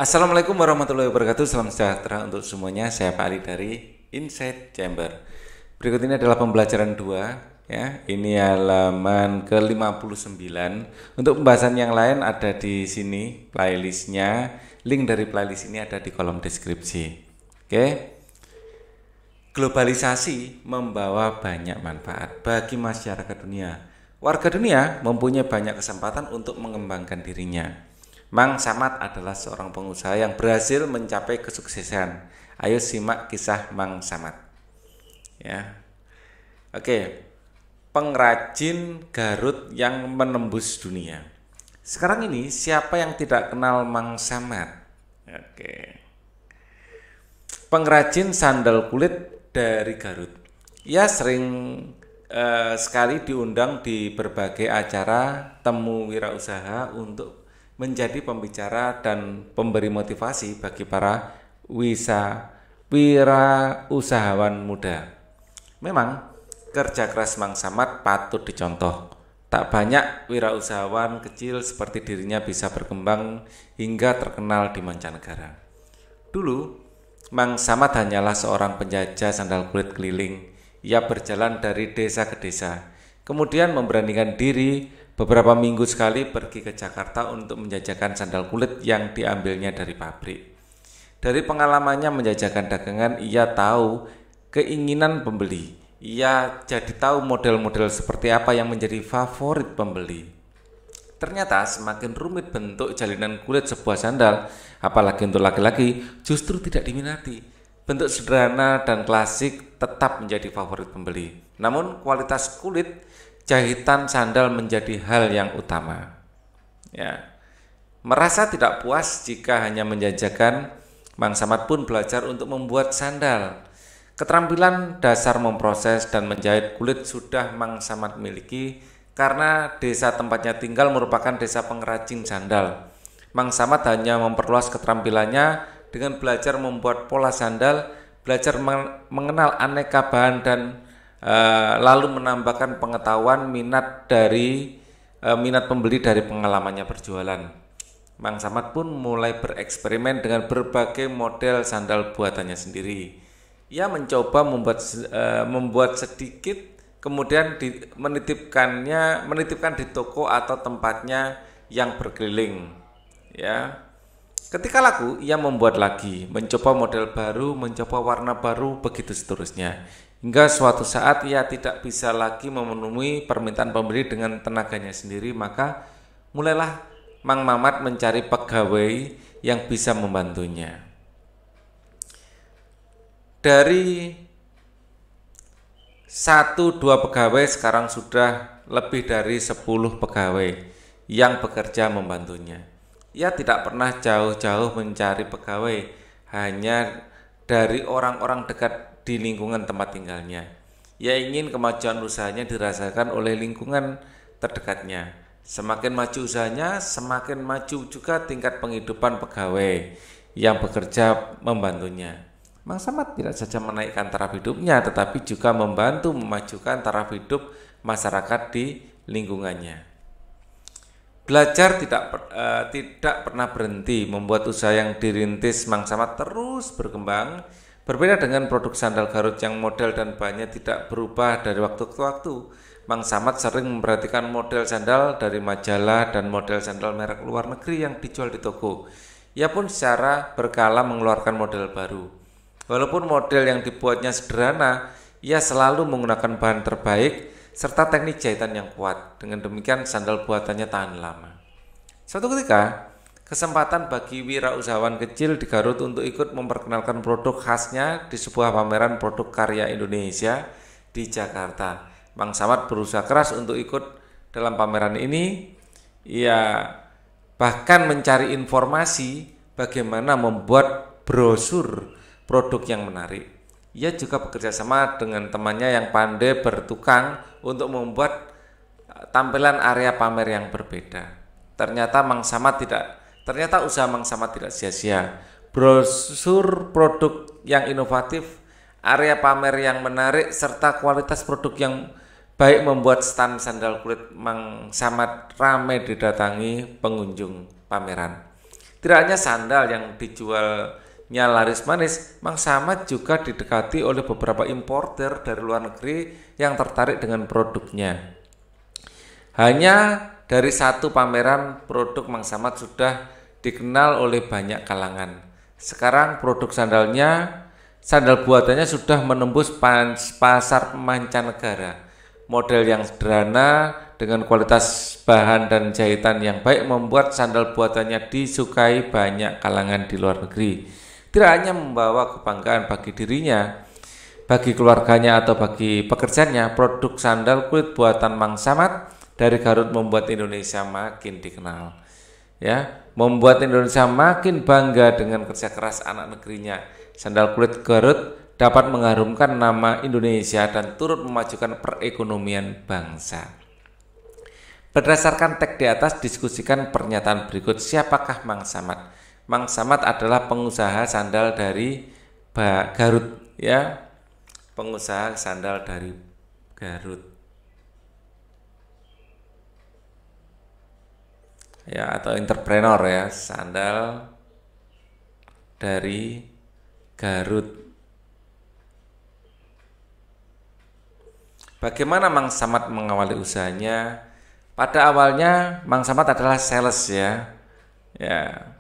Assalamualaikum warahmatullahi wabarakatuh. Salam sejahtera untuk semuanya. Saya Pak Ali dari Inside Chamber. Berikut ini adalah pembelajaran 2 ya. Ini halaman ke-59. Untuk pembahasan yang lain ada di sini playlistnya. Link dari playlist ini ada di kolom deskripsi. Oke. Globalisasi membawa banyak manfaat bagi masyarakat dunia. Warga dunia mempunyai banyak kesempatan untuk mengembangkan dirinya. Mang Samad adalah seorang pengusaha yang berhasil mencapai kesuksesan. Ayo simak kisah Mang Samad. Ya. Oke. Pengrajin Garut yang menembus dunia. Sekarang ini siapa yang tidak kenal Mang Samad? Oke. Pengrajin sandal kulit dari Garut. Ia sering sekali diundang di berbagai acara temu wirausaha untuk menjadi pembicara dan pemberi motivasi bagi para wirausahawan muda. Memang kerja keras Mang Samad patut dicontoh. Tak banyak wirausahawan kecil seperti dirinya bisa berkembang hingga terkenal di mancanegara. Dulu, Mang Samad hanyalah seorang penjajah sandal kulit keliling. Ia berjalan dari desa ke desa, kemudian memberanikan diri beberapa minggu sekali pergi ke Jakarta untuk menjajakan sandal kulit yang diambilnya dari pabrik. Dari pengalamannya menjajakan dagangan, ia tahu keinginan pembeli. Ia jadi tahu model-model seperti apa yang menjadi favorit pembeli. Ternyata semakin rumit bentuk jalinan kulit sebuah sandal, apalagi untuk laki-laki, justru tidak diminati. Bentuk sederhana dan klasik tetap menjadi favorit pembeli. Namun kualitas kulit jahitan sandal menjadi hal yang utama. Ya. Merasa tidak puas jika hanya menjajakan, Mang Samad pun belajar untuk membuat sandal. Keterampilan dasar memproses dan menjahit kulit sudah Mang Samad miliki karena desa tempatnya tinggal merupakan desa pengrajin sandal. Mang Samad hanya memperluas keterampilannya dengan belajar membuat pola sandal, belajar mengenal aneka bahan dan lalu menambahkan pengetahuan minat pembeli dari pengalamannya berjualan. Mang Samad pun mulai bereksperimen dengan berbagai model sandal buatannya sendiri. Ia mencoba membuat sedikit, kemudian menitipkan di toko atau tempatnya yang berkeliling. Ya. Ketika laku, ia membuat lagi, mencoba model baru, mencoba warna baru, begitu seterusnya. Hingga suatu saat ia tidak bisa lagi memenuhi permintaan pembeli dengan tenaganya sendiri, maka mulailah Mang Mamat mencari pegawai yang bisa membantunya. Dari 1-2 pegawai sekarang sudah lebih dari 10 pegawai yang bekerja membantunya. Ia tidak pernah jauh-jauh mencari pegawai, hanya dari orang-orang dekat di lingkungan tempat tinggalnya. Ia ingin kemajuan usahanya dirasakan oleh lingkungan terdekatnya. Semakin maju usahanya, semakin maju juga tingkat penghidupan pegawai yang bekerja membantunya. Mang Samad tidak saja menaikkan taraf hidupnya, tetapi juga membantu memajukan taraf hidup masyarakat di lingkungannya. Belajar tidak pernah berhenti, membuat usaha yang dirintis Mang Samad terus berkembang. Berbeda dengan produk sandal Garut yang model dan bahannya tidak berubah dari waktu ke waktu, Mang Samad sering memperhatikan model sandal dari majalah dan model sandal merek luar negeri yang dijual di toko. Ia pun secara berkala mengeluarkan model baru. Walaupun model yang dibuatnya sederhana, ia selalu menggunakan bahan terbaik serta teknik jahitan yang kuat. Dengan demikian sandal buatannya tahan lama. Suatu ketika, kesempatan bagi wirausahawan kecil di Garut untuk ikut memperkenalkan produk khasnya di sebuah pameran produk karya Indonesia di Jakarta. Mang Samad berusaha keras untuk ikut dalam pameran ini. Ia bahkan mencari informasi bagaimana membuat brosur produk yang menarik. Ia juga bekerja sama dengan temannya yang pandai bertukang untuk membuat tampilan area pamer yang berbeda. Ternyata usaha Mang Samad tidak sia-sia. Brosur produk yang inovatif, area pamer yang menarik, serta kualitas produk yang baik membuat stand sandal kulit Mang Samad ramai didatangi pengunjung pameran. Tidak hanya sandal yang dijualnya laris manis, Mang Samad juga didekati oleh beberapa importer dari luar negeri yang tertarik dengan produknya. Hanya dari satu pameran produk Mang Samad sudah dikenal oleh banyak kalangan. Sekarang produk sandal buatannya sudah menembus pasar mancanegara. Model yang sederhana dengan kualitas bahan dan jahitan yang baik membuat sandal buatannya disukai banyak kalangan di luar negeri. Tidak hanya membawa kebanggaan bagi dirinya, bagi keluarganya atau bagi pekerjaannya, produk sandal kulit buatan Mang Samad dari Garut membuat Indonesia makin dikenal. Ya, membuat Indonesia makin bangga dengan kerja keras anak negerinya. Sandal kulit Garut dapat mengharumkan nama Indonesia dan turut memajukan perekonomian bangsa. Berdasarkan teks di atas, diskusikan pernyataan berikut. Siapakah Mang Samad? Mang Samad adalah pengusaha sandal dari Garut, ya. Pengusaha sandal dari Garut. Ya, atau entrepreneur ya, sandal dari Garut. Bagaimana Mang Samad mengawali usahanya? Pada awalnya Mang Samad adalah sales ya. Ya.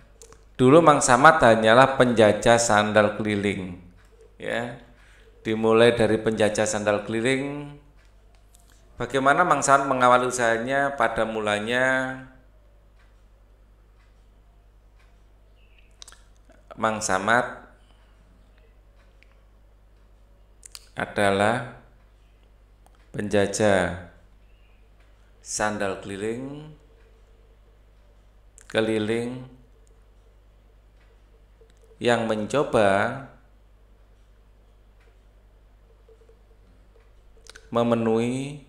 Dulu Mang Samad hanyalah penjajah sandal keliling. Ya. Dimulai dari penjajah sandal keliling. Bagaimana Mang Samad mengawali usahanya? Pada mulanya Mang Samad adalah penjajah sandal keliling yang mencoba memenuhi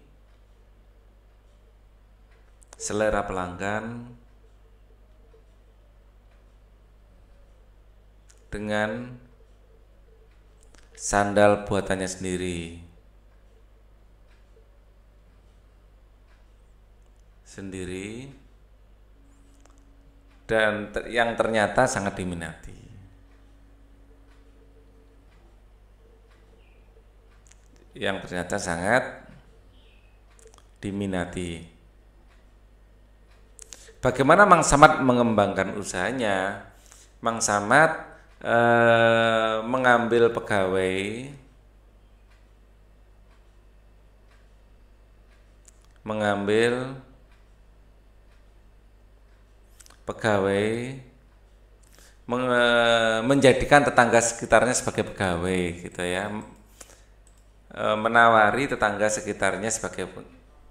selera pelanggan dengan sandal buatannya sendiri dan yang ternyata sangat diminati. Bagaimana Mang Samad mengembangkan usahanya? Mang Samad mengambil pegawai menjadikan tetangga sekitarnya sebagai pegawai gitu ya, menawari tetangga sekitarnya sebagai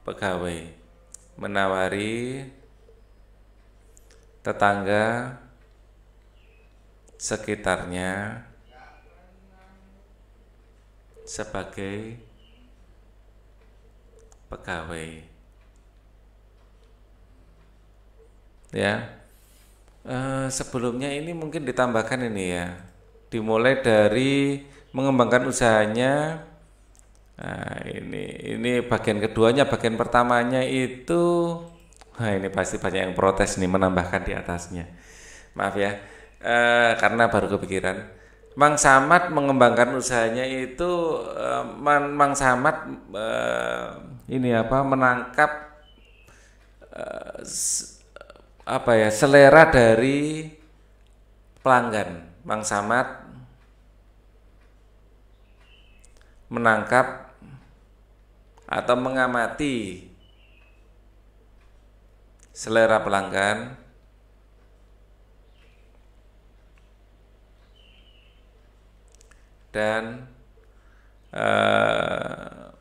pegawai, menawari tetangga sekitarnya sebagai pegawai ya. Sebelumnya ini mungkin ditambahkan ini ya, dimulai dari mengembangkan usahanya. Nah, ini bagian keduanya. Bagian pertamanya itu, ini pasti banyak yang protes nih menambahkan di atasnya. Maaf ya, karena baru kepikiran. Mang Samad mengembangkan usahanya itu, Mang Samad menangkap selera dari pelanggan. Mang Samad menangkap atau mengamati selera pelanggan dan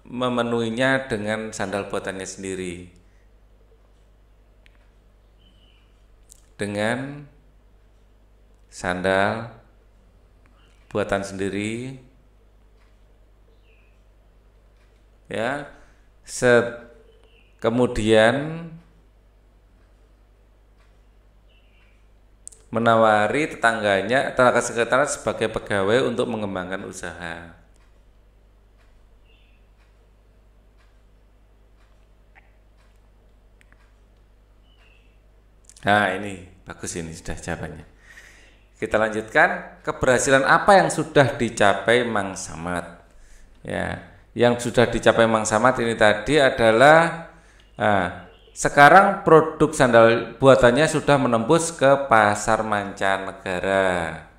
memenuhinya dengan sandal buatannya sendiri, dengan sandal buatan sendiri ya. Kemudian menawari tetangga sekitar sebagai pegawai untuk mengembangkan usaha. Nah, ini Bagus, ini sudah jawabannya. Kita lanjutkan, keberhasilan apa yang sudah dicapai Mang Samad? Ya, yang sudah dicapai Mang Samad ini tadi adalah sekarang produk sandal buatannya sudah menembus ke pasar mancanegara.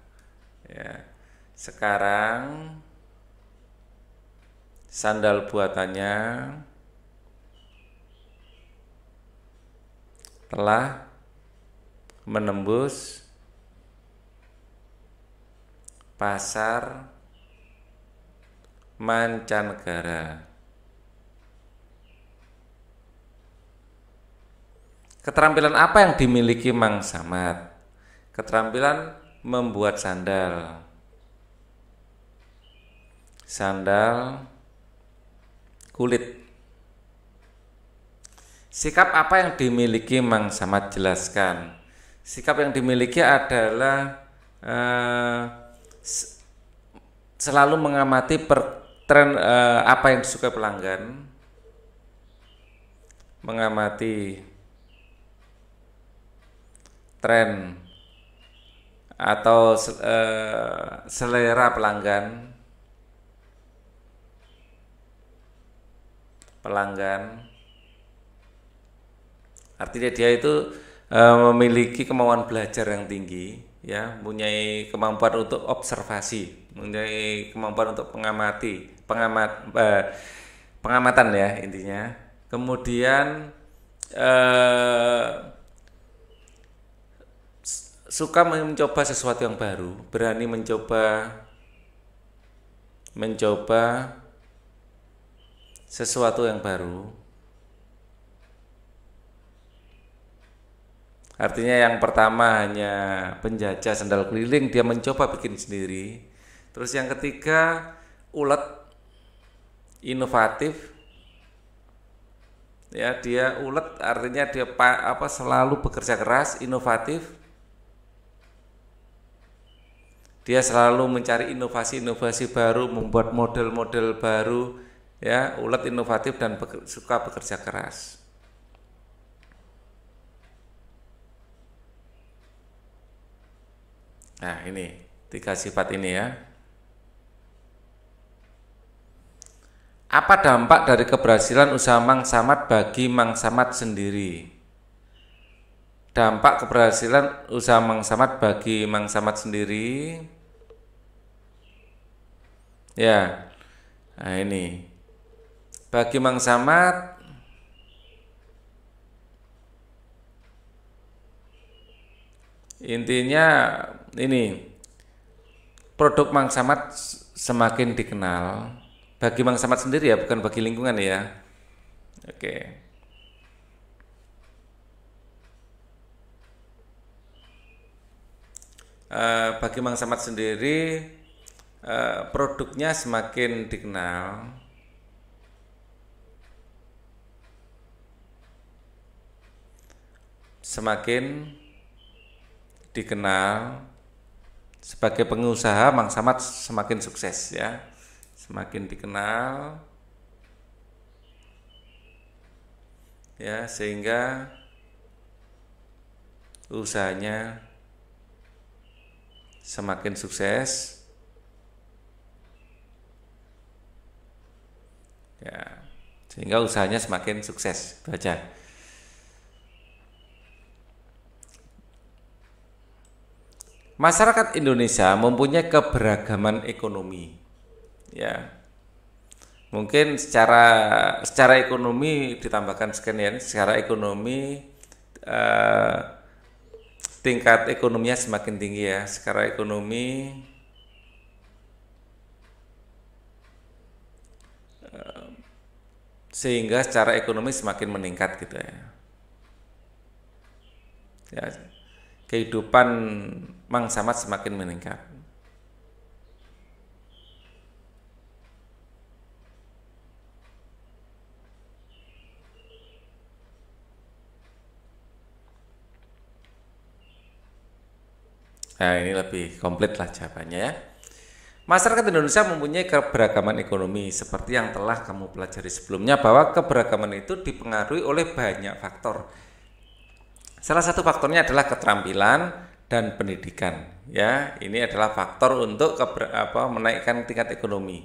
Ya, sekarang sandal buatannya telah menembus pasar mancanegara. Keterampilan apa yang dimiliki Mang Samad? Keterampilan membuat sandal. Sandal kulit. Sikap apa yang dimiliki Mang Samad? Jelaskan. Sikap yang dimiliki adalah selalu mengamati tren apa yang disukai pelanggan, mengamati tren atau selera pelanggan, artinya dia itu memiliki kemauan belajar yang tinggi, ya, mempunyai kemampuan untuk observasi, mempunyai kemampuan untuk pengamatan ya intinya. Kemudian suka mencoba sesuatu yang baru, berani mencoba sesuatu yang baru. Artinya yang pertama hanya penjajah sandal keliling, dia mencoba bikin sendiri. Terus yang ketiga ulet, inovatif. Ya, dia ulet artinya dia selalu bekerja keras, inovatif. Dia selalu mencari inovasi-inovasi baru, membuat model-model baru, ya, ulet, inovatif dan suka bekerja keras. Nah, ini 3 sifat ini ya. Apa dampak dari keberhasilan usaha Mang Samad bagi Mang Samad sendiri? Dampak keberhasilan usaha Mang Samad bagi Mang Samad sendiri. Ya. Nah, ini. Bagi Mang Samad intinya ini, produk Mang Samad semakin dikenal bagi Mang Samad sendiri ya, bukan bagi lingkungan ya. Oke. Bagi Mang Samad sendiri produknya semakin dikenal sebagai pengusaha. Mang Samad semakin sukses ya, semakin dikenal ya, sehingga usahanya semakin sukses ya, sehingga usahanya semakin sukses. Baca. Masyarakat Indonesia mempunyai keberagaman ekonomi, ya. Mungkin secara ekonomi ditambahkan sekian, secara ekonomi tingkat ekonominya semakin tinggi ya. Secara ekonomi sehingga secara ekonomi semakin meningkat gitu ya. Ya, kehidupan Mang Samad semakin meningkat. Nah, ini lebih komplit lah jawabannya ya. Masyarakat Indonesia mempunyai keberagaman ekonomi seperti yang telah kamu pelajari sebelumnya, bahwa keberagaman itu dipengaruhi oleh banyak faktor. Salah satu faktornya adalah keterampilan dan pendidikan. Ya, ini adalah faktor untuk menaikkan tingkat ekonomi.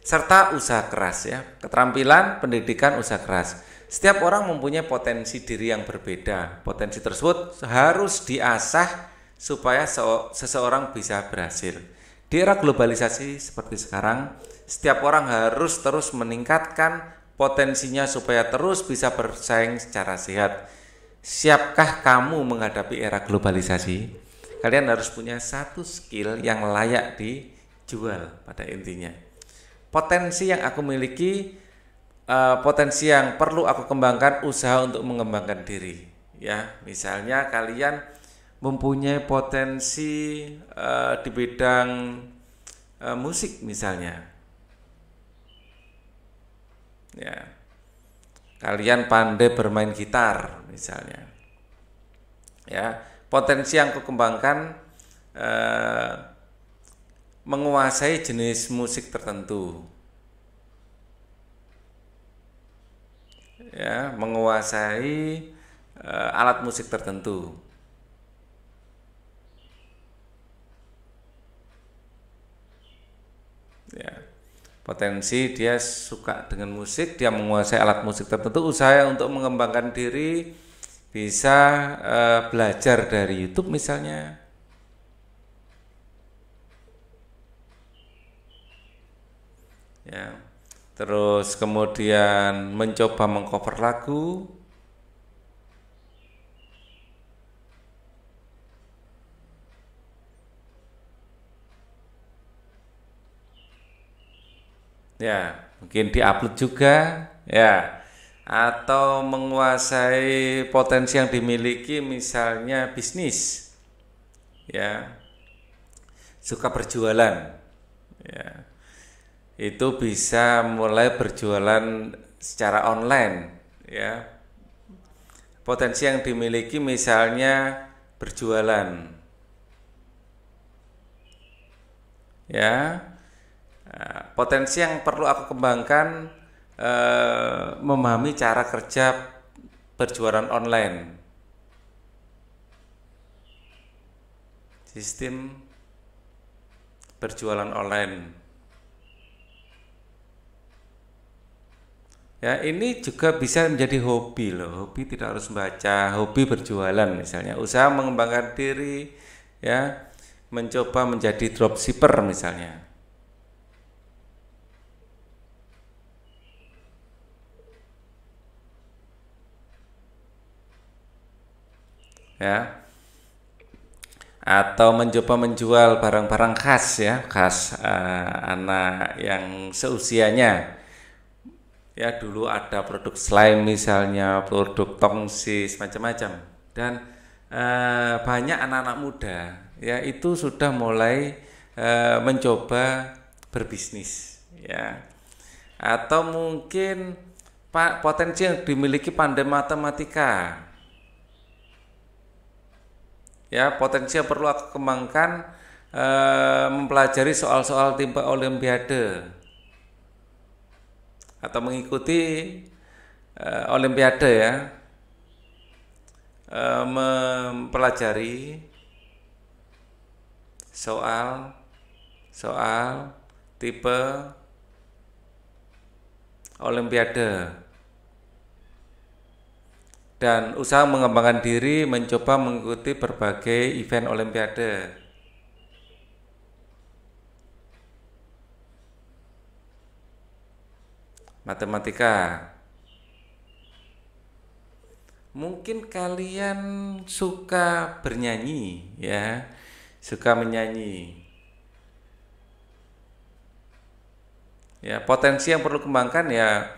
Serta usaha keras ya. Keterampilan, pendidikan, usaha keras. Setiap orang mempunyai potensi diri yang berbeda. Potensi tersebut harus diasah supaya seseorang bisa berhasil. Di era globalisasi seperti sekarang, setiap orang harus terus meningkatkan potensinya supaya terus bisa bersaing secara sehat. Siapkah kamu menghadapi era globalisasi? Kalian harus punya satu skill yang layak dijual pada intinya. Potensi yang aku miliki, potensi yang perlu aku kembangkan, usaha untuk mengembangkan diri. Ya, misalnya kalian mempunyai potensi di bidang musik misalnya. Ya, kalian pandai bermain gitar misalnya. Ya, potensi yang aku kembangkan menguasai jenis musik tertentu. Ya, menguasai alat musik tertentu. Ya, potensi dia suka dengan musik, dia menguasai alat musik tertentu, usaha untuk mengembangkan diri, bisa belajar dari YouTube misalnya. Ya, terus kemudian mencoba mengcover lagu. Ya, mungkin diupload juga, ya. Atau menguasai potensi yang dimiliki misalnya bisnis. Ya, suka berjualan. Ya. Itu bisa mulai berjualan secara online, ya. Potensi yang dimiliki misalnya berjualan. Ya. Potensi yang perlu aku kembangkan memahami cara kerja berjualan online, sistem berjualan online. Ya, ini juga bisa menjadi hobi loh. Hobi tidak harus membaca, hobi berjualan misalnya, usaha mengembangkan diri, ya, mencoba menjadi dropshipper misalnya. Ya, atau mencoba menjual barang-barang khas ya, khas anak yang seusianya. Ya, dulu ada produk slime misalnya, produk tongsis, macam-macam. Dan banyak anak-anak muda ya itu sudah mulai mencoba berbisnis ya. Atau mungkin potensi yang dimiliki pandai matematika. Ya, potensi yang perlu aku kembangkan mempelajari soal-soal timba olimpiade atau mengikuti olimpiade ya, mempelajari soal tipe olimpiade dan usaha mengembangkan diri mencoba mengikuti berbagai event olimpiade. Matematika. Mungkin kalian suka bernyanyi ya, suka menyanyi. Ya, potensi yang perlu kembangkan ya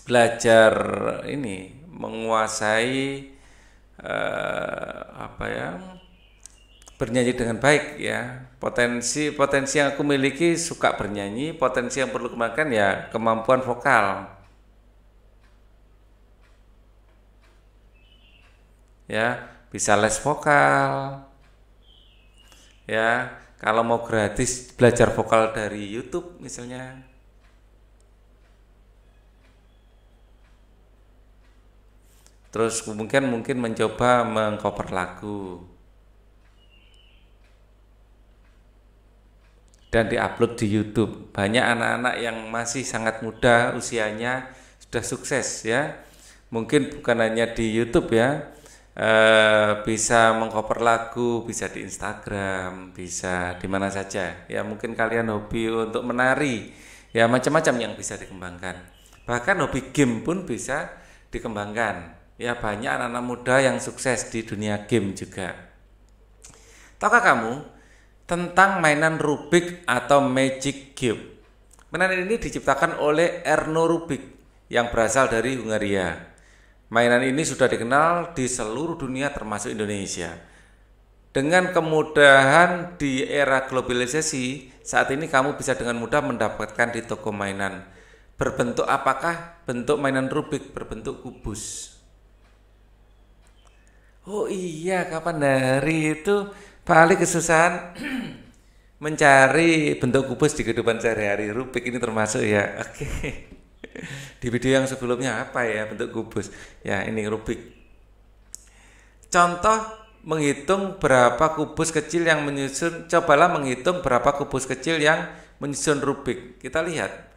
belajar ini menguasai bernyanyi dengan baik ya. Potensi yang aku miliki suka bernyanyi, potensi yang perlu kembangkan ya kemampuan vokal. Ya, bisa les vokal. Ya, kalau mau gratis belajar vokal dari YouTube misalnya. Terus mungkin mencoba mengcover lagu dan diupload di YouTube. Banyak anak-anak yang masih sangat muda usianya sudah sukses ya. Mungkin bukan hanya di YouTube ya, bisa mengcover lagu, bisa di Instagram, bisa di mana saja. Ya mungkin kalian hobi untuk menari, ya macam-macam yang bisa dikembangkan. Bahkan hobi game pun bisa dikembangkan. Ya banyak anak-anak muda yang sukses di dunia game juga. Tahukah kamu tentang mainan Rubik atau Magic Cube? Mainan ini diciptakan oleh Erno Rubik yang berasal dari Hungaria. Mainan ini sudah dikenal di seluruh dunia termasuk Indonesia. Dengan kemudahan di era globalisasi, saat ini kamu bisa dengan mudah mendapatkan di toko mainan. Berbentuk apakah? Bentuk mainan Rubik berbentuk kubus. Oh iya, kapan hari itu paling kesusahan mencari bentuk kubus di kehidupan sehari-hari. Rubik ini termasuk ya. Oke. Di video yang sebelumnya apa ya bentuk kubus? Ya ini Rubik. Contoh menghitung berapa kubus kecil yang menyusun. Cobalah menghitung berapa kubus kecil yang menyusun Rubik. Kita lihat.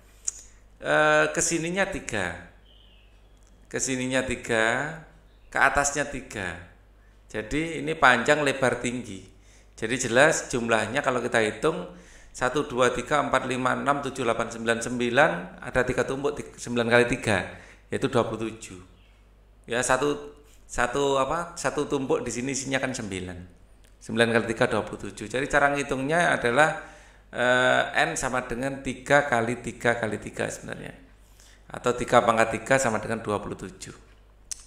Kesininya 3. Kesininya 3. Ke atasnya 3. Jadi ini panjang lebar tinggi. Jadi jelas jumlahnya kalau kita hitung 1, 2, 3, 4, 5, 6, 7, 8, 9, 9 ada 3 tumpuk 9 kali 3 yaitu 27. Ya satu tumpuk di sini isinya kan 9. 9 kali 3 27. Jadi cara ngitungnya adalah N sama dengan 3 kali 3 kali 3 sebenarnya. Atau 3 pangkat 3 sama dengan 27.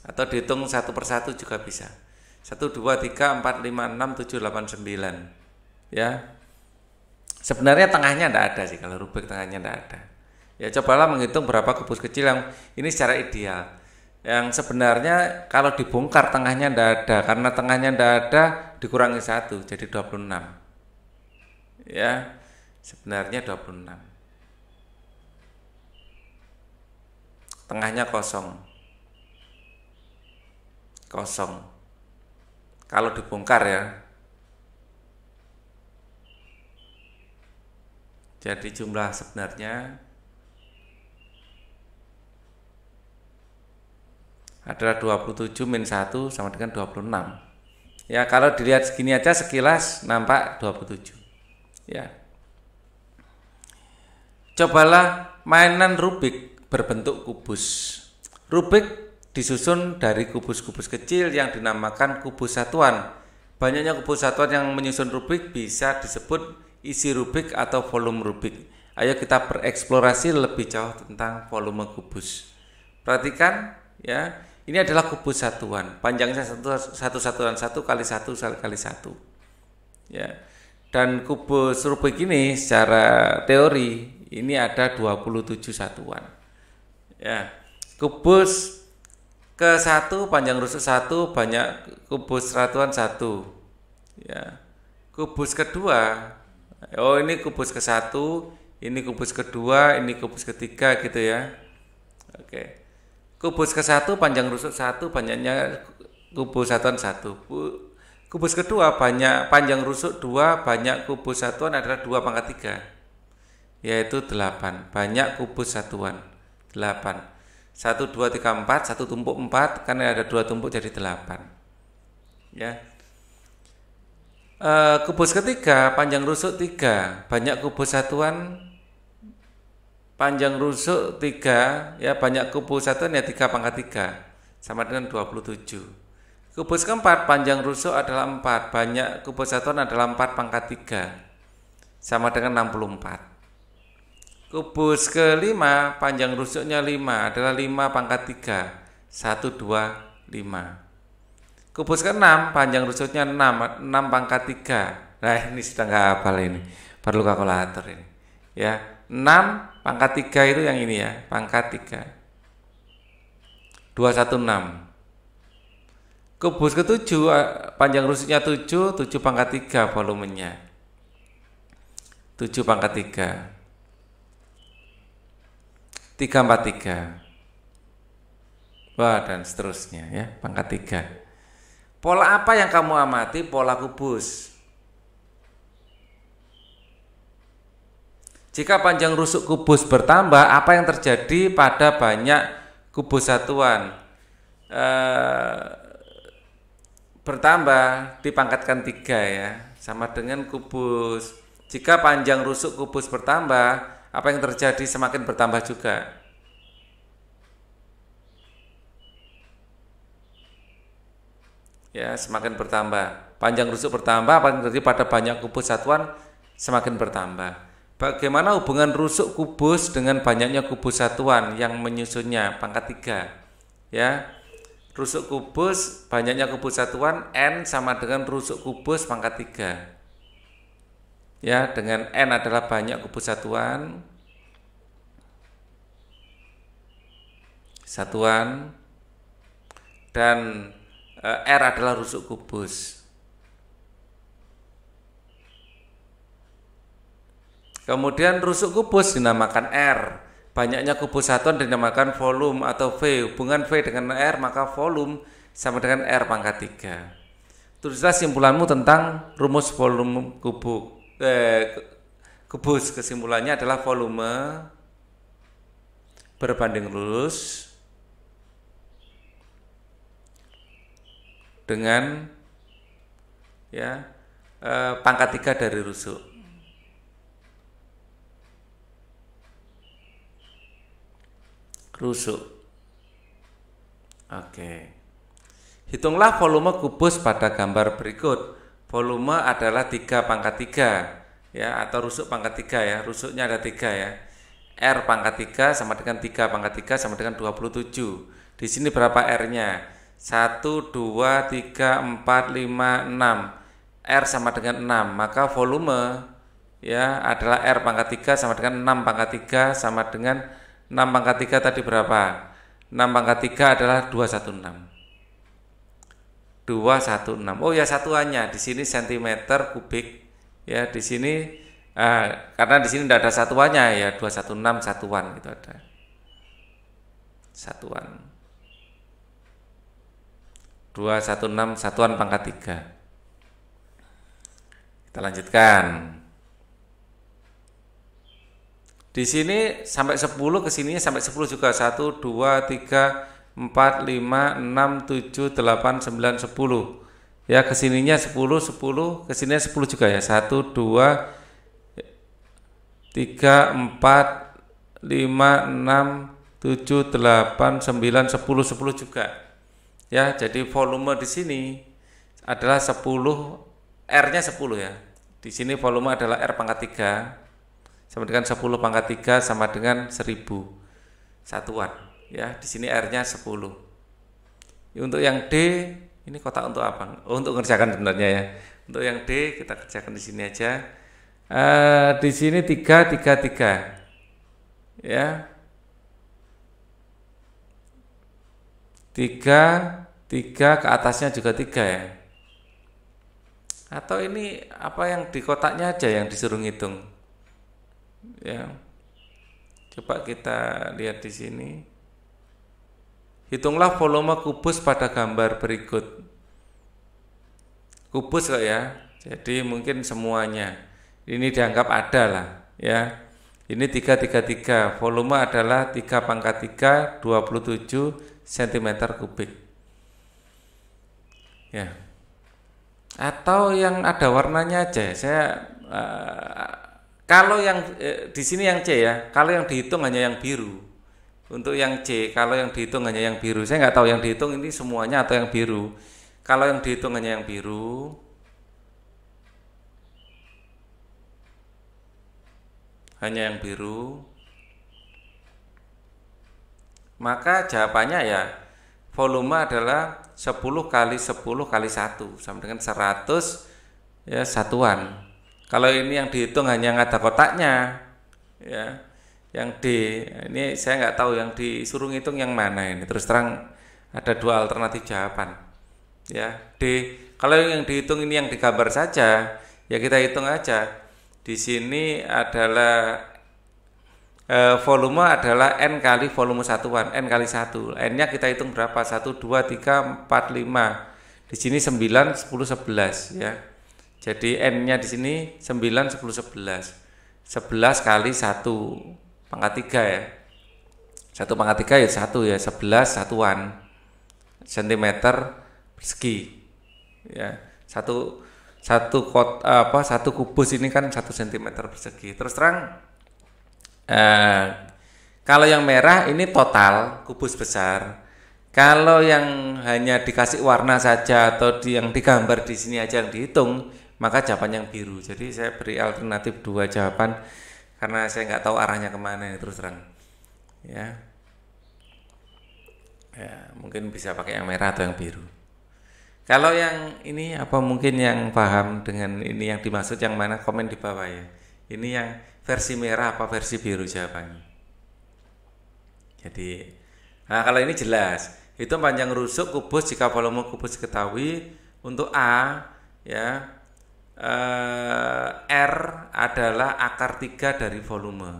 Atau dihitung satu persatu juga bisa. 1, 2, 3, 4, 5, 6, 7, 8, 9. Ya. Sebenarnya tengahnya tidak ada sih, kalau Rubik tengahnya tidak ada. Ya cobalah menghitung berapa kubus kecil yang ini secara ideal. Yang sebenarnya kalau dibongkar tengahnya tidak ada, karena tengahnya tidak ada dikurangi 1 jadi 26. Ya, sebenarnya 26. Tengahnya kosong. Kosong. Kalau dibongkar ya. Jadi jumlah sebenarnya adalah 27 min 1 sama dengan 26. Ya kalau dilihat segini aja sekilas nampak 27. Ya. Cobalah mainan Rubik berbentuk kubus. Rubik disusun dari kubus-kubus kecil yang dinamakan kubus satuan. Banyaknya kubus satuan yang menyusun Rubik bisa disebut isi Rubik atau volume Rubik. Ayo kita bereksplorasi lebih jauh tentang volume kubus. Perhatikan ya, ini adalah kubus satuan. Panjangnya satu satuan 1 kali 1 kali 1. Ya. Dan kubus Rubik ini secara teori ini ada 27 satuan. Ya. Kubus ke-1 panjang rusuk 1 banyak kubus satuan 1. Ya. Kubus kedua, oh ini kubus ke-1, ini kubus kedua, ini kubus ketiga gitu ya. Oke. Kubus ke-1 panjang rusuk 1, banyaknya kubus satuan 1. Kubus kedua banyak panjang rusuk 2, banyak kubus satuan adalah 2 pangkat 3. Yaitu 8. Banyak kubus satuan 8. 1, 2, 3, 4, 1 tumpuk 4, karena ada 2 tumpuk jadi 8. Ya. Kubus ketiga panjang rusuk 3, banyak kubus satuan panjang rusuk 3, ya banyak kubus satuan ya 3 pangkat 3 sama dengan 27. Kubus keempat panjang rusuk adalah 4, banyak kubus satuan adalah 4 pangkat 3 sama dengan 64. Kubus kelima panjang rusuknya 5 adalah 5 pangkat 3 1, 2, 5. Kubus ke-6 panjang rusuknya 6 pangkat 3. Nah ini sudah nggak hafal ini, perlu kalkulator ini. Ya 6 pangkat 3 itu yang ini ya, pangkat 3 216. Kubus ke-7 panjang rusuknya 7 pangkat 3 volumenya 7 pangkat 3 343. Wah, dan seterusnya ya, pangkat 3. Pola apa yang kamu amati? Pola kubus. Jika panjang rusuk kubus bertambah, apa yang terjadi pada banyak kubus satuan? Bertambah, dipangkatkan 3 ya, sama dengan kubus. Jika panjang rusuk kubus bertambah, apa yang terjadi? Semakin bertambah juga. Ya, semakin bertambah. Panjang rusuk bertambah, apa yang terjadi pada banyak kubus satuan? Semakin bertambah. Bagaimana hubungan rusuk kubus dengan banyaknya kubus satuan yang menyusunnya? Pangkat 3. Ya. Rusuk kubus, banyaknya kubus satuan, N sama dengan rusuk kubus pangkat 3. Ya, dengan N adalah banyak kubus satuan. Dan R adalah rusuk kubus. Kemudian rusuk kubus dinamakan R. Banyaknya kubus satuan dinamakan volume atau V. Hubungan V dengan R maka volume sama dengan R pangkat 3. Tulislah simpulanmu tentang rumus volume kubus. Kesimpulannya adalah volume berbanding lurus dengan ya pangkat 3 dari rusuk. Oke. Hitunglah volume kubus pada gambar berikut. Volume adalah 3 pangkat 3 ya, atau rusuk pangkat 3 ya. Rusuknya ada 3 ya. R pangkat 3 sama dengan 3 pangkat 3 sama dengan 27. Di sini berapa R-nya? 1, 2, 3, 4, 5, 6. R sama dengan 6. Maka volume ya adalah R pangkat 3 sama dengan 6 pangkat 3 sama dengan 6 pangkat 3 tadi berapa? 6 pangkat 3 adalah 216. 216. Oh ya, satuannya di sini cm kubik. Ya, di sini karena di sini tidak ada satuannya ya, 216 satuan gitu ada. Satuan. 216 satuan pangkat 3. Kita lanjutkan. Di sini sampai 10, ke sininya sampai 10 juga. 1 2 3 4 5 6 7 8 9 10. Ya, ke sininya 10 10, ke sininya 10 juga ya. 1 2 3 4 5 6 7 8 9 10 10 juga. Ya, jadi volume di sini adalah 10, R-nya 10 ya. Di sini volume adalah R pangkat 3 sama dengan 10 pangkat 3 sama dengan 1000 satuan. Ya, di sini R-nya 10. Untuk yang D, ini kotak untuk apa? Oh, untuk mengerjakan sebenarnya ya. Untuk yang D kita kerjakan di sini aja. Di sini 3 3 3. Ya. 3 3 ke atasnya juga 3 ya. Atau ini apa yang di kotaknya aja yang disuruh ngitung. Ya. Coba kita lihat di sini. Hitunglah volume kubus pada gambar berikut. Kubus kok ya. Jadi mungkin semuanya. Ini dianggap ada lah ya. Ini 3 3 3. Volume adalah 3 pangkat 3 27 cm kubik. Ya. Atau yang ada warnanya aja. Kalau yang di sini yang C ya. Kalau yang dihitung hanya yang biru. Untuk yang C, kalau yang dihitung hanya yang biru. Saya nggak tahu yang dihitung ini semuanya atau yang biru. Kalau yang dihitung hanya yang biru, maka jawabannya ya volume adalah 10 kali 10 kali 1 sama dengan 100 ya satuan. Kalau ini yang dihitung hanya yang ada kotaknya ya, yang D ini saya nggak tahu yang disuruh ngitung yang mana ini. Terus terang ada 2 alternatif jawaban ya. D, kalau yang dihitung ini yang digambar saja ya kita hitung aja. Di sini adalah volume adalah N kali volume satuan, N kali 1. N-nya kita hitung berapa? 1, 2, 3, 4, 5. Di sini 9, 10, 11 ya. Jadi N-nya di sini 9, 10, 11. 11 kali 1 pangkat 3 ya. 1 pangkat 3 ya 1 ya, 11 satuan sentimeter persegi. Ya. Satu kubus ini kan 1 cm persegi. Terus terang kalau yang merah ini total kubus besar. Kalau yang hanya dikasih warna saja atau yang digambar di sini aja yang dihitung, maka jawaban yang biru. Jadi saya beri alternatif 2 jawaban karena saya nggak tahu arahnya kemana terus terang. Ya, mungkin bisa pakai yang merah atau yang biru. Kalau yang ini apa mungkin yang paham dengan ini yang dimaksud yang mana, komen di bawah ya. Ini yang versi merah apa versi biru jawabannya. Jadi, nah kalau ini jelas. Itu panjang rusuk kubus jika volume kubus diketahui. Untuk A ya, R adalah akar 3 dari volume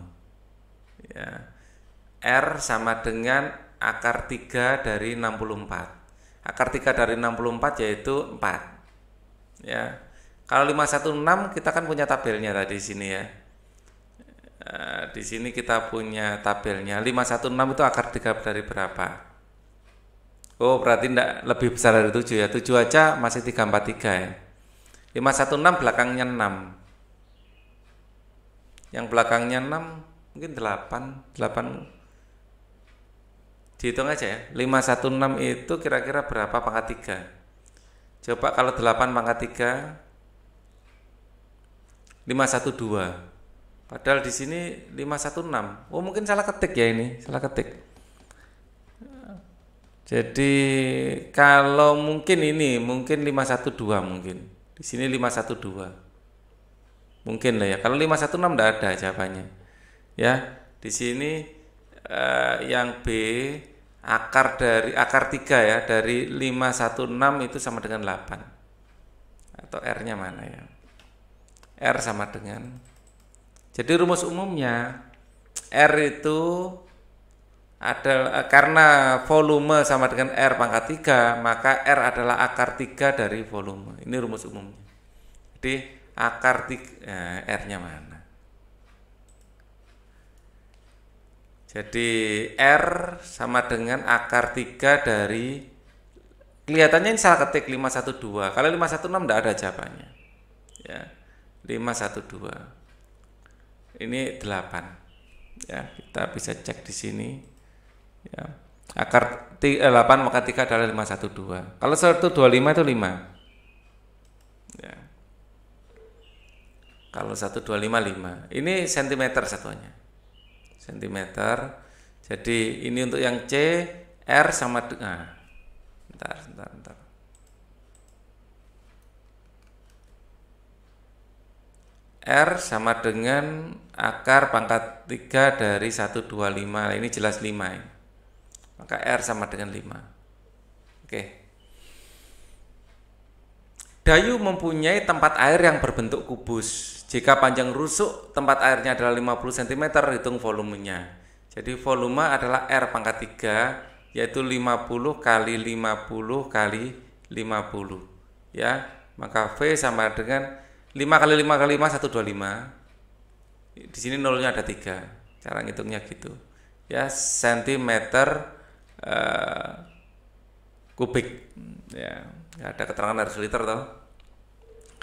ya. R sama dengan akar 3 dari 64. Akar 3 dari 64 yaitu 4 ya. Kalau 516 kita kan punya tabelnya tadi di sini ya. Di sini kita punya tabelnya. 516 itu akar 3 dari berapa? Oh, berarti tidak lebih besar dari 7 ya. 7 aja masih 343 ya. 516 belakangnya 6. Yang belakangnya 6 mungkin 8. Dihitung aja ya. 516 itu kira-kira berapa pangkat 3? Coba kalau 8 pangkat 3 512. Padahal di sini 516. Oh, mungkin salah ketik ya ini, salah ketik. Jadi kalau mungkin ini mungkin 512 mungkin. Di sini 512. Mungkin lah ya. Kalau 516 enggak ada jawabannya. Ya, di sini yang B akar 3 ya, dari 516 itu sama dengan 8. Atau R-nya mana ya? R sama dengan, jadi rumus umumnya R itu adalah karena volume sama dengan R pangkat 3, maka R adalah akar 3 dari volume. Ini rumus umumnya. Jadi akar 3 R-nya mana? Jadi R sama dengan akar 3 dari, kelihatannya ini salah ketik 512. Kalau 516 enggak ada jawabannya. Ya. 512. Ini 8. Ya, kita bisa cek di sini. Ya. Akar 8 maka 3 adalah 512. Kalau 125 itu 5. Ya. Kalau 125 5. Ini sentimeter satuannya. Sentimeter. Jadi ini untuk yang C, R sama dengan bentar. R sama dengan akar pangkat 3 dari 125. Ini jelas 5 ya. Maka R sama dengan 5. Oke. Dayu mempunyai tempat air yang berbentuk kubus. Jika panjang rusuk tempat airnya adalah 50 cm, hitung volumenya. Jadi volume adalah R pangkat 3, yaitu 50 kali 50 kali 50. Ya, maka V sama dengan 5 kali 5 kali 5 125. Di sini nolnya ada 3. Cara ngitungnya gitu. Ya, centimeter kubik. Ya, ada keterangan harus liter toh.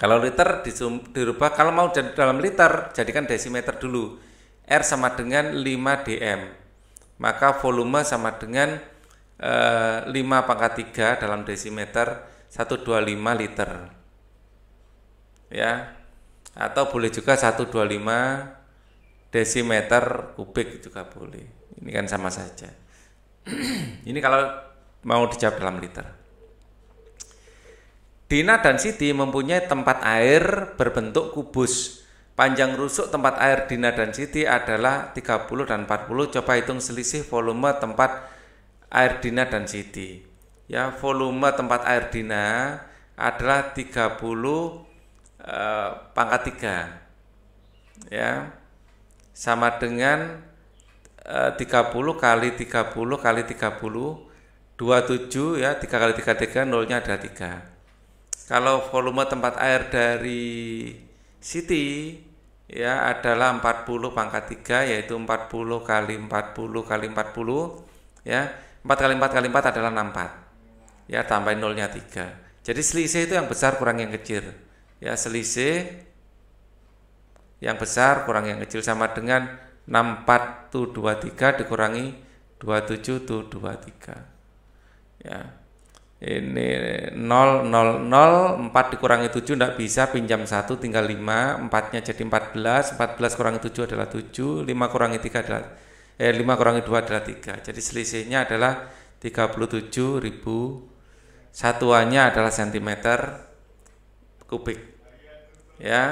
Kalau liter dirubah, kalau mau dalam liter jadikan desimeter dulu. R sama dengan 5 dm. Maka volume sama dengan 5 pangkat 3 dalam desimeter 125 liter. Ya. Atau boleh juga 125 desimeter kubik juga boleh. Ini kan sama saja. Ini kalau mau dijawab dalam liter. Dina dan Siti mempunyai tempat air berbentuk kubus. Panjang rusuk tempat air Dina dan Siti adalah 30 dan 40. Coba hitung selisih volume tempat air Dina dan Siti. Ya, volume tempat air Dina adalah 30 pangkat 3. Ya. Sama dengan 30 kali 30 kali 30 27 ya, 3 kali 3 3, nolnya ada 3. Kalau volume tempat air dari Siti ya adalah 40 pangkat 3, yaitu 40 kali 40 kali 40 ya, 4 kali 4 kali 4 adalah 64 ya, tambahin nolnya 3. Jadi selisih itu yang besar kurang yang kecil ya, selisih yang besar kurang yang kecil sama dengan 64 tuh 23 dikurangi 27 tuh 23 ya. Ini 0 0 0, 4 dikurangi 7 tidak bisa, pinjam 1 tinggal 5, 4 nya jadi 14, 14 kurangi 7 adalah 7, 5 kurangi 3 adalah 5 kurangi 2 adalah 3. Jadi selisihnya adalah 37.000, satuannya adalah cm3 ya.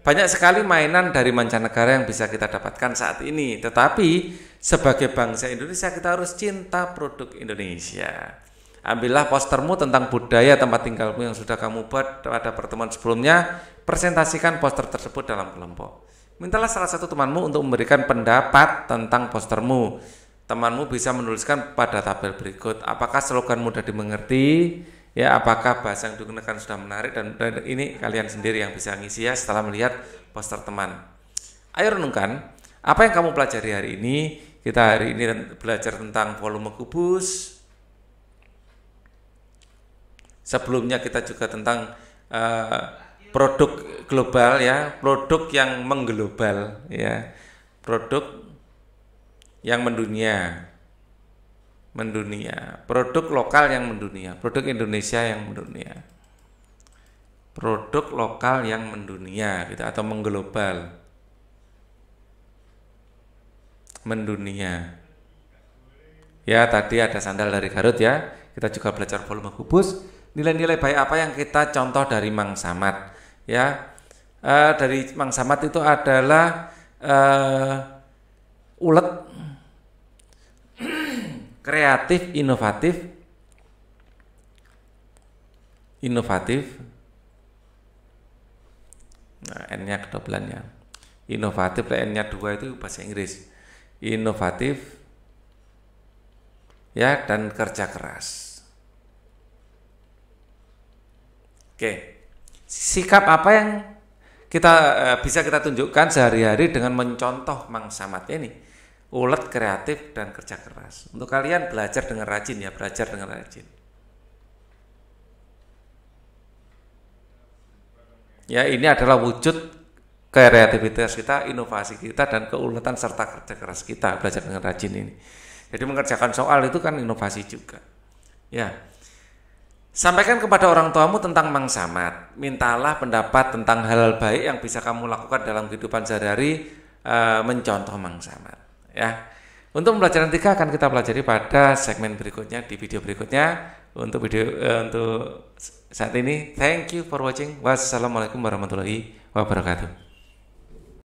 Banyak sekali mainan dari mancanegara yang bisa kita dapatkan saat ini, tetapi sebagai bangsa Indonesia kita harus cinta produk Indonesia. Ambillah postermu tentang budaya tempat tinggalmu yang sudah kamu buat pada pertemuan sebelumnya, presentasikan poster tersebut dalam kelompok. Mintalah salah satu temanmu untuk memberikan pendapat tentang postermu. Temanmu bisa menuliskan pada tabel berikut, apakah slogan mudah dimengerti, ya, apakah bahasa yang digunakan sudah menarik, dan ini kalian sendiri yang bisa ngisi ya setelah melihat poster teman. Ayo renungkan, apa yang kamu pelajari hari ini? Kita hari ini belajar tentang volume kubus. Sebelumnya kita juga tentang produk global ya, produk yang mengglobal ya, produk yang mendunia, produk lokal yang mendunia, produk Indonesia yang mendunia, produk lokal yang mendunia gitu, atau mengglobal, mendunia. Ya, tadi ada sandal dari Garut ya. Kita juga belajar volume kubus. Nilai-nilai baik apa yang kita contoh dari Mang Samad ya. Dari Mang Samad itu adalah ulet, kreatif, inovatif. Nah, N-nya kedobelannya. Inovatif, N-nya 2 itu bahasa Inggris. Inovatif ya, dan kerja keras. Oke, sikap apa yang kita bisa kita tunjukkan sehari-hari dengan mencontoh Mang Samad ini? Ulet, kreatif, dan kerja keras. Untuk kalian belajar dengan rajin ya, belajar dengan rajin. Ya, ini adalah wujud kreativitas kita, inovasi kita, dan keuletan serta kerja keras kita, belajar dengan rajin ini. Jadi mengerjakan soal itu kan inovasi juga. Ya. Sampaikan kepada orang tuamu tentang Mang Samad. Mintalah pendapat tentang hal-hal baik yang bisa kamu lakukan dalam kehidupan sehari-hari, mencontoh Mang Samad. Ya. Untuk pembelajaran 3 akan kita pelajari pada segmen berikutnya, di video berikutnya. Untuk saat ini, thank you for watching. Wassalamualaikum warahmatullahi wabarakatuh.